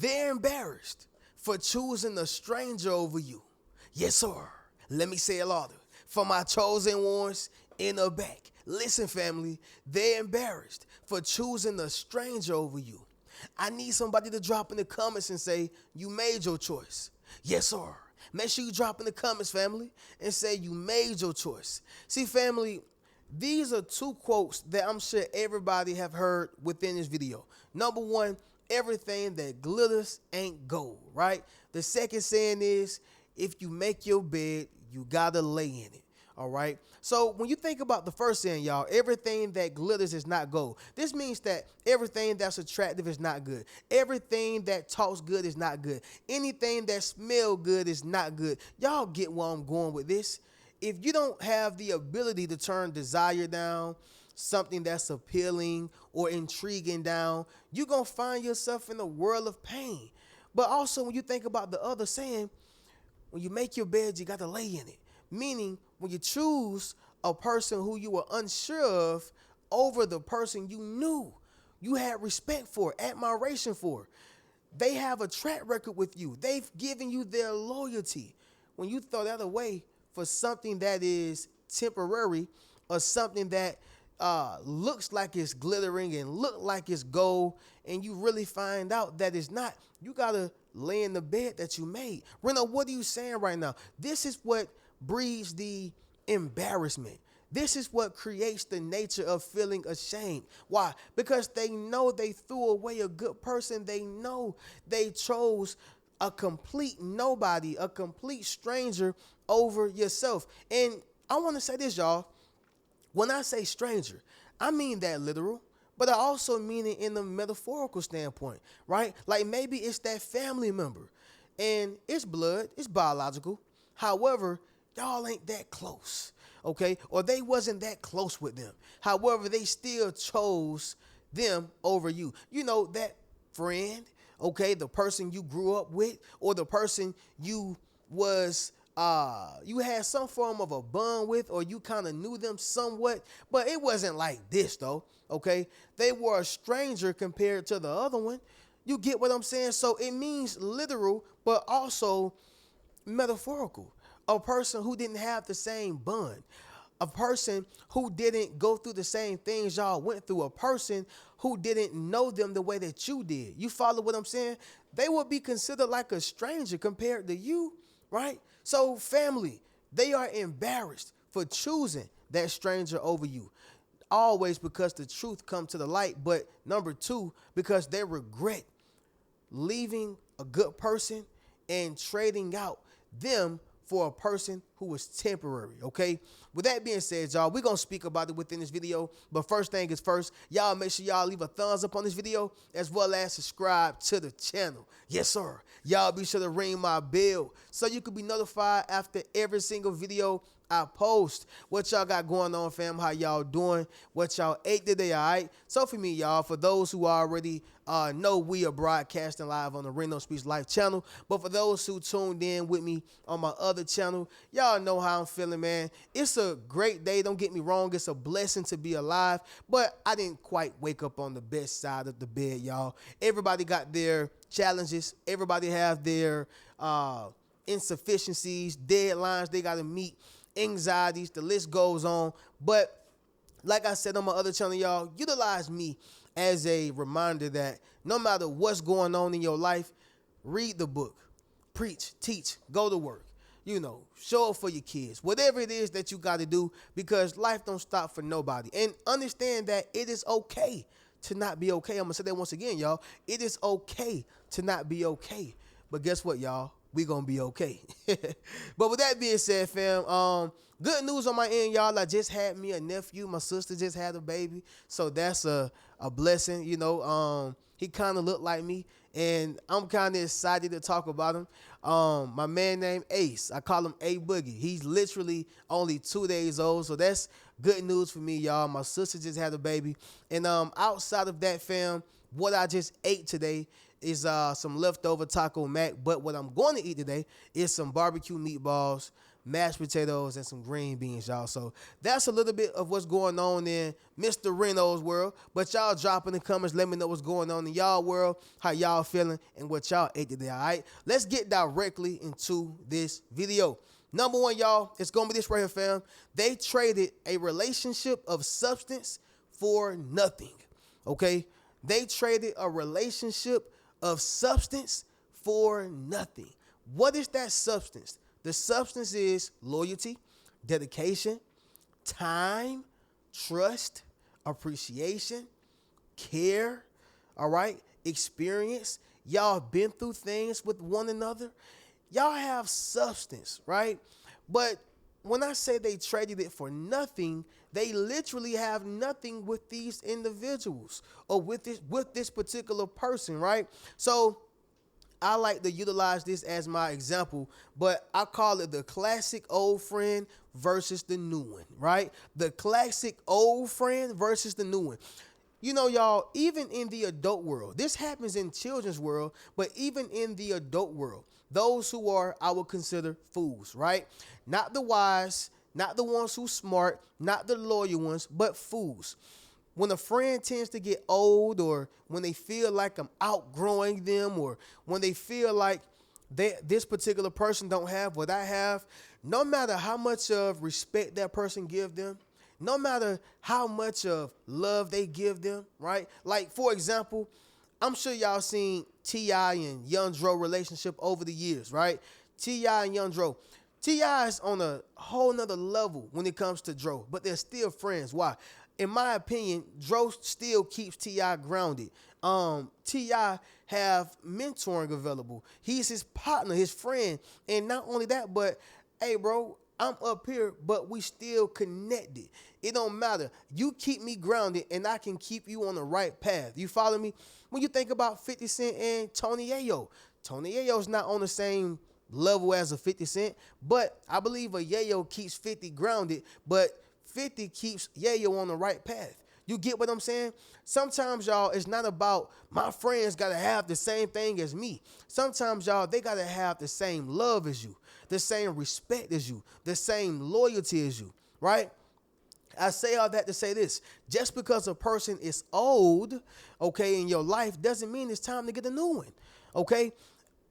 They're embarrassed for choosing a stranger over you. Yes, sir. Let me say it louder. For my chosen ones in the back. Listen, family, they're embarrassed for choosing a stranger over you. I need somebody to drop in the comments and say, you made your choice. Yes, sir. Make sure you drop in the comments, family, and say you made your choice. See, family, these are two quotes that I'm sure everybody have heard within this video. Number one, everything that glitters ain't gold, right? The second saying is, if you make your bed, you gotta lay in it. All right. So when you think about the first saying, y'all, everything that glitters is not gold. This means that everything that's attractive is not good. Everything that talks good is not good. Anything that smells good is not good. Y'all get where I'm going with this. If you don't have the ability to turn desire down, something that's appealing or intriguing down, you're going to find yourself in a world of pain. But also when you think about the other saying, when you make your bed, you got to lay in it. Meaning, when you choose a person who you were unsure of over the person you knew, you had respect for, admiration for, they have a track record with you. They've given you their loyalty. When you throw that away for something that is temporary or something that looks like it's glittering and look like it's gold, and you really find out that it's not, you got to lay in the bed that you made. Reno, what are you saying right now? This is what breeds the embarrassment. This is what creates the nature of feeling ashamed. Why? Because they know they threw away a good person. They know they chose a complete nobody, a complete stranger over yourself. And I want to say this, y'all. When I say stranger, I mean that literal, but I also mean it in the metaphorical standpoint, right? Like maybe it's that family member and it's blood, it's biological. However, y'all ain't that close, okay? Or they wasn't that close with them. However, they still chose them over you. You know, that friend, okay, the person you grew up with, or the person you was you had some form of a bond with, or you kind of knew them somewhat, but it wasn't like this though, okay? They were a stranger compared to the other one. You get what I'm saying? So it means literal, but also metaphorical. A person who didn't have the same bond, a person who didn't go through the same things y'all went through, a person who didn't know them the way that you did. You follow what I'm saying? They would be considered like a stranger compared to you, right? So family, they are embarrassed for choosing that stranger over you. Always because the truth comes to the light, but number two, because they regret leaving a good person and trading out them for a person who was temporary, okay? With that being said, y'all, we're going to speak about it within this video. But first thing is first, y'all make sure y'all leave a thumbs up on this video as well as subscribe to the channel. Yes, sir. Y'all be sure to ring my bell so you can be notified after every single video I post. What y'all got going on, fam? How y'all doing? What y'all ate today, all right? So for me, y'all, for those who already know, we are broadcasting live on the Reno Speaks Life channel. But for those who tuned in with me on my other channel, y'all know how I'm feeling, man. It's a great day. Don't get me wrong. It's a blessing to be alive. But I didn't quite wake up on the best side of the bed, y'all. Everybody got their challenges. Everybody have their insufficiencies, deadlines they got to meet, anxieties, the list goes on. But like I said on my other channel, y'all, utilize me as a reminder that no matter what's going on in your life, read the book, preach, teach, go to work, you know, show up for your kids, whatever it is that you got to do, because life don't stop for nobody. And understand that it is okay to not be okay. I'm going to say that once again, y'all. It is okay to not be okay. But guess what, y'all? We gonna be okay. But with that being said, fam, good news on my end, y'all. I just had me a nephew. My sister just had a baby, so that's a blessing. You know, he kind of looked like me, and I'm kind of excited to talk about him. My man named Ace. I call him A Boogie. He's literally only 2 days old, so that's good news for me, y'all. My sister just had a baby, and outside of that, fam, what I just ate today is some leftover taco mac, but what I'm going to eat today is some barbecue meatballs, mashed potatoes, and some green beans, y'all. So that's a little bit of what's going on in Mr. Reno's world. But y'all drop in the comments, let me know what's going on in y'all world, how y'all feeling, and what y'all ate today, all right? Let's get directly into this video. Number one, y'all, it's going to be this right here, fam. They traded a relationship of substance for nothing, okay? They traded a relationship of substance for nothing. What is that substance? The substance is loyalty, dedication, time, trust, appreciation, care, all right, experience. Y'all been through things with one another. Y'all have substance, right? But when I say they traded it for nothing, they literally have nothing with these individuals or with this particular person, right? So I like to utilize this as my example, but I call it the classic old friend versus the new one, right? The classic old friend versus the new one. You know, y'all, even in the adult world, this happens in children's world, but even in the adult world, those who are, I would consider fools, right? Not the wise, not the ones who smart, not the loyal ones, but fools. When a friend tends to get old, or when they feel like I'm outgrowing them, or when they feel like this particular person don't have what I have, no matter how much of respect that person give them, no matter how much of love they give them, right? Like, for example, I'm sure y'all seen T.I. and Young Dro relationship over the years, right? T.I. and Young Dro. T.I. is on a whole nother level when it comes to Dro, but they're still friends. Why? In my opinion, Dro still keeps T.I. grounded. T.I. have mentoring available. He's his partner, his friend. And not only that, but, hey, bro, I'm up here, but we still connected. It don't matter. You keep me grounded, and I can keep you on the right path. You follow me? When you think about 50 Cent and Tony Yayo, Tony Yayo's not on the same level as a 50 Cent, but I believe a Yayo keeps 50 grounded, but 50 keeps Yayo on the right path. You get what I'm saying? Sometimes, y'all, it's not about my friends got to have the same thing as me. Sometimes, y'all, they got to have the same love as you, the same respect as you, the same loyalty as you, right? I say all that to say this. Just because a person is old, okay, in your life doesn't mean it's time to get a new one, okay?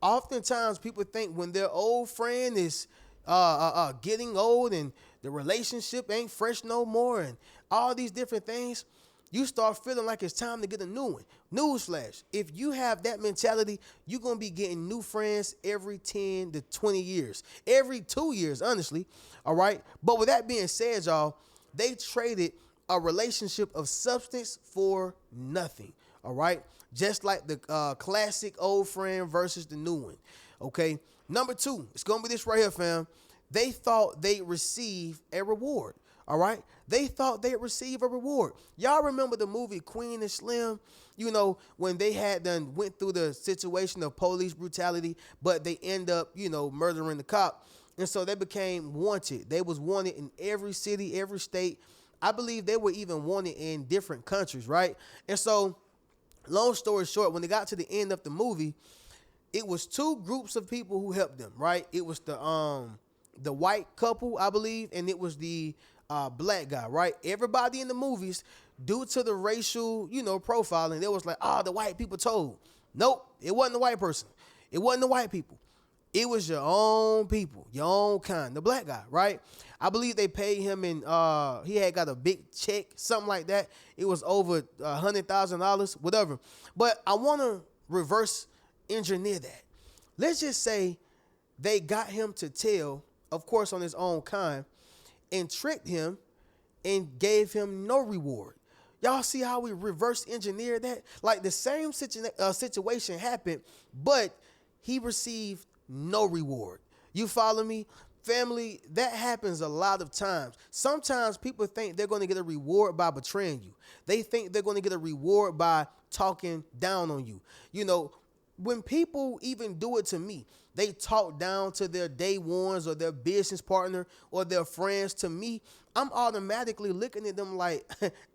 Oftentimes, people think when their old friend is getting old and the relationship ain't fresh no more and all these different things, you start feeling like it's time to get a new one. Newsflash, if you have that mentality, you're going to be getting new friends every 10 to 20 years, every 2 years, honestly, all right? But with that being said, y'all, they traded a relationship of substance for nothing, all right? Just like the classic old friend versus the new one, okay? Number two, it's going to be this right here, fam. They thought they'd receive a reward, all right? They thought they'd receive a reward. Y'all remember the movie Queen and Slim? You know, when they had done went through the situation of police brutality, but they end up, you know, murdering the cop. And so they became wanted. They was wanted in every city, every state. I believe they were even wanted in different countries, right? And so, long story short, when they got to the end of the movie, it was two groups of people who helped them, right? It was the white couple, I believe, and it was the black guy, right? Everybody in the movies, due to the racial, you know, profiling, they was like, the white people told. Nope, it wasn't the white person. It wasn't the white people. It was your own people, your own kind, the black guy, right? I believe they paid him in, he had got a big check, something like that. It was over $100,000, whatever. But I want to reverse engineer that. Let's just say they got him to tell, of course, on his own kind, and tricked him and gave him no reward. Y'all see how we reverse engineer that? Like the same situation happened, but he received no reward. You follow me? Family, that happens a lot of times. Sometimes people think they're going to get a reward by betraying you. They think they're going to get a reward by talking down on you. You know, when people even do it to me, they talk down to their day ones or their business partner or their friends to me, I'm automatically looking at them like,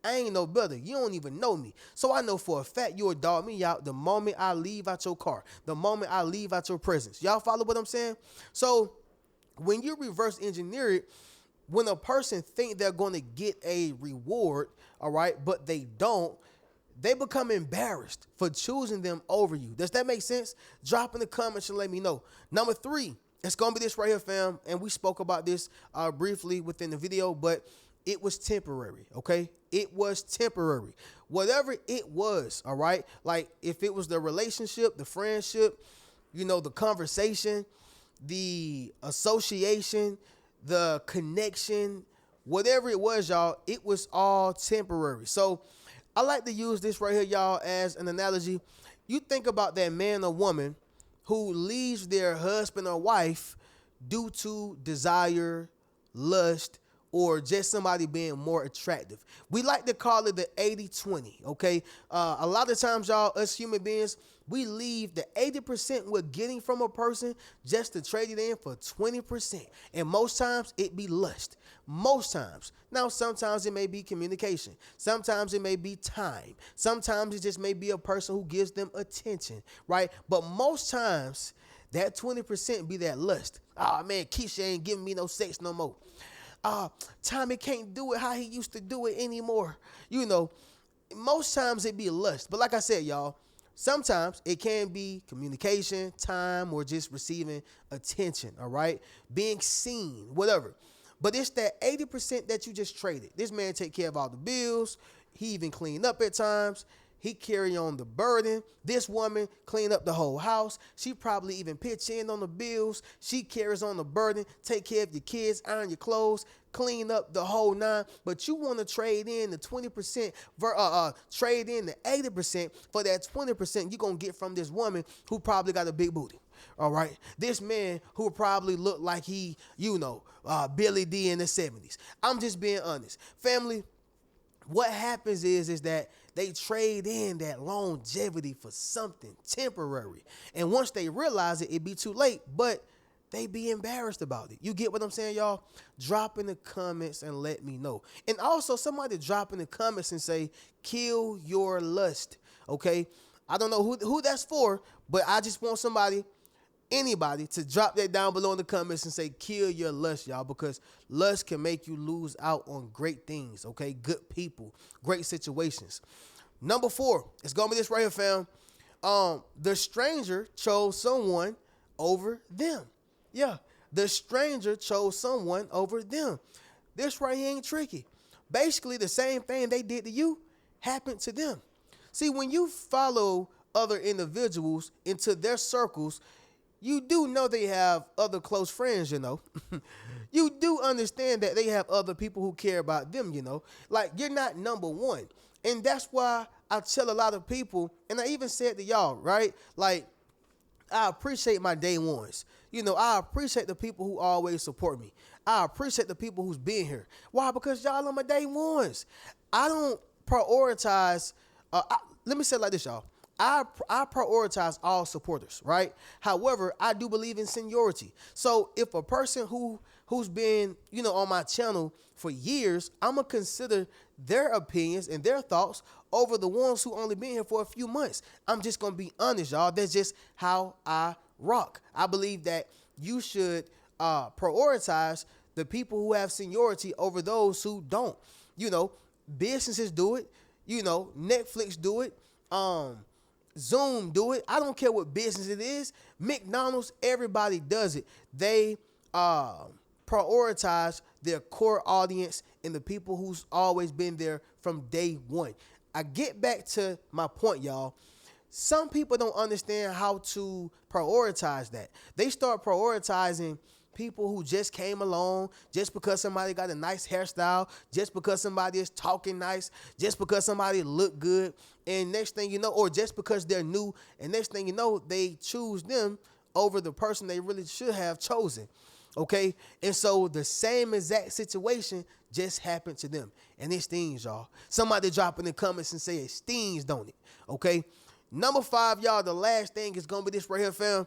I ain't no better. You don't even know me. So I know for a fact you'll dog me out the moment I leave out your car, the moment I leave out your presence. Y'all follow what I'm saying? So when you reverse engineer it, when a person think they're going to get a reward, all right, but they don't, they become embarrassed for choosing them over you. Does that make sense? Drop in the comments and let me know. Number 3, it's going to be this right here, fam. And we spoke about this briefly within the video, but it was temporary, okay? It was temporary. Whatever it was, all right? Like if it was the relationship, the friendship, the conversation, the association, the connection, whatever it was, y'all, it was all temporary. So I like to use this right here, y'all, as an analogy. You think about that man or woman who leaves their husband or wife due to desire, lust, or just somebody being more attractive. We like to call it the 80-20, okay? A lot of times, y'all, us human beings, we leave the 80% we're getting from a person just to trade it in for 20%. And most times, it be lust. Most times. Now, sometimes it may be communication. Sometimes it may be time. Sometimes it just may be a person who gives them attention, right? But most times, that 20% be that lust. Oh, man, Keisha ain't giving me no sex no more. Tommy can't do it how he used to do it anymore. Most times it be lust. But like I said, y'all, sometimes it can be communication, time, or just receiving attention, all right? Being seen, whatever. But it's that 80% that you just traded. This man take care of all the bills. He even clean up at times. He carry on the burden. This woman clean up the whole house. She probably even pitch in on the bills. She carries on the burden, take care of your kids, iron your clothes, clean up the whole nine. But you want to trade in the 20%, trade in the 80% for that 20% you're going to get from this woman who probably got a big booty. All right. This man who probably looked like he, Billy D in the 70s. I'm just being honest. Family, what happens is that they trade in that longevity for something temporary. And once they realize it be too late, but they be embarrassed about it. You get what I'm saying, y'all? Drop in the comments and let me know. And also somebody drop in the comments and say, kill your lust, okay? I don't know who that's for, but I just want anybody to drop that down below in the comments and say, kill your lust, y'all, because lust can make you lose out on great things, okay? Good people, great situations. Number 4, it's going to be this right here, fam. The stranger chose someone over them. Yeah, the stranger chose someone over them. This right here ain't tricky. Basically, the same thing they did to you happened to them. See, when you follow other individuals into their circles, you do know they have other close friends, You do understand that they have other people who care about them, Like, you're not number one. And that's why I tell a lot of people, and I even said to y'all, right? Like, I appreciate my day ones. I appreciate the people who always support me. I appreciate the people who's been here. Why? Because y'all are my day ones. I don't prioritize, let me say it like this, y'all. I prioritize all supporters, right? However, I do believe in seniority. So if a person who's been, on my channel for years, I'm going to consider their opinions and their thoughts over the ones who only been here for a few months. I'm just going to be honest, y'all. That's just how I rock. I believe that you should prioritize the people who have seniority over those who don't. Businesses do it. Netflix do it. Zoom do it. I don't care what business it is. McDonald's, everybody does it. They prioritize their core audience and the people who's always been there from day one. I get back to my point, y'all. Some people don't understand how to prioritize that. They start prioritizing people who just came along, just because somebody got a nice hairstyle, just because somebody is talking nice, just because somebody look good, and next thing you know, or just because they're new, and next thing you know, they choose them over the person they really should have chosen, okay? And so the same exact situation just happened to them, and it stings, y'all. Somebody drop in the comments and say it stings, don't it? Okay? Number 5, y'all, the last thing is going to be this right here, fam.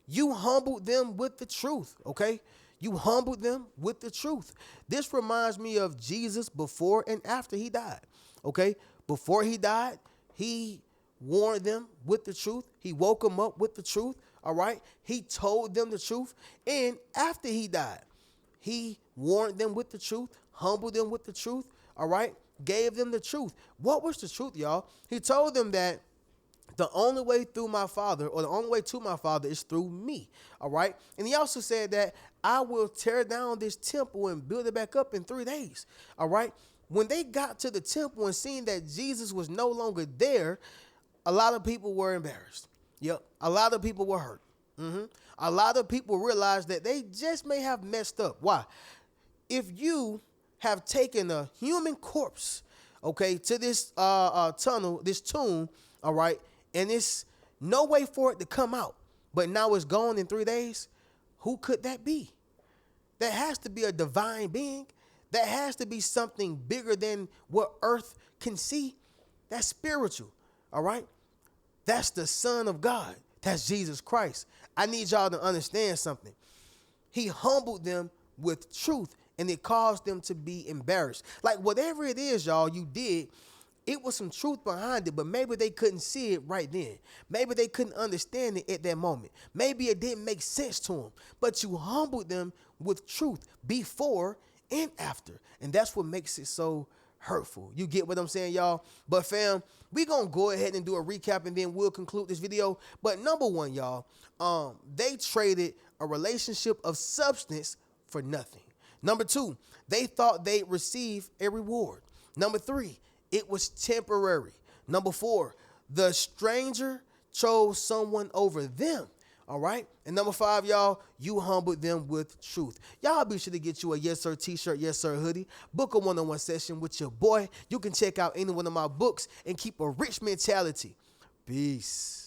You humbled them with the truth, okay? You humbled them with the truth. This reminds me of Jesus before and after he died, okay? Before he died, he warned them with the truth. He woke them up with the truth. All right. He told them the truth. And after he died, he warned them with the truth, humbled them with the truth. All right. Gave them the truth. What was the truth, y'all? He told them that the only way through my Father, or the only way to my Father, is through me. All right. And he also said that I will tear down this temple and build it back up in 3 days. All right. When they got to the temple and seen that Jesus was no longer there, a lot of people were embarrassed. Yep. A lot of people were hurt. A lot of people realized that they just may have messed up. Why? If you have taken a human corpse, okay, to this tunnel, this tomb, all right, and it's no way for it to come out, but now it's gone in 3 days, who could that be? That has to be a divine being. That has to be something bigger than what earth can see. That's spiritual, all right? That's the Son of God. That's Jesus Christ. I need y'all to understand something. He humbled them with truth, and it caused them to be embarrassed. Like whatever it is, y'all, you did, it was some truth behind it, but maybe they couldn't see it right then. Maybe they couldn't understand it at that moment. Maybe it didn't make sense to them, but you humbled them with truth before and after. And that's what makes it so hurtful. You get what I'm saying, y'all? But fam, we gonna go ahead and do a recap and then we'll conclude this video. But number one, y'all, they traded a relationship of substance for nothing. Number two, they thought they'd receive a reward. Number three, it was temporary. Number four, the stranger chose someone over them. All right. And number five, y'all, you humbled them with truth. Y'all be sure to get you a Yes Sir t-shirt, Yes Sir hoodie, book a one-on-one session with your boy. You can check out any one of my books and keep a rich mentality. Peace.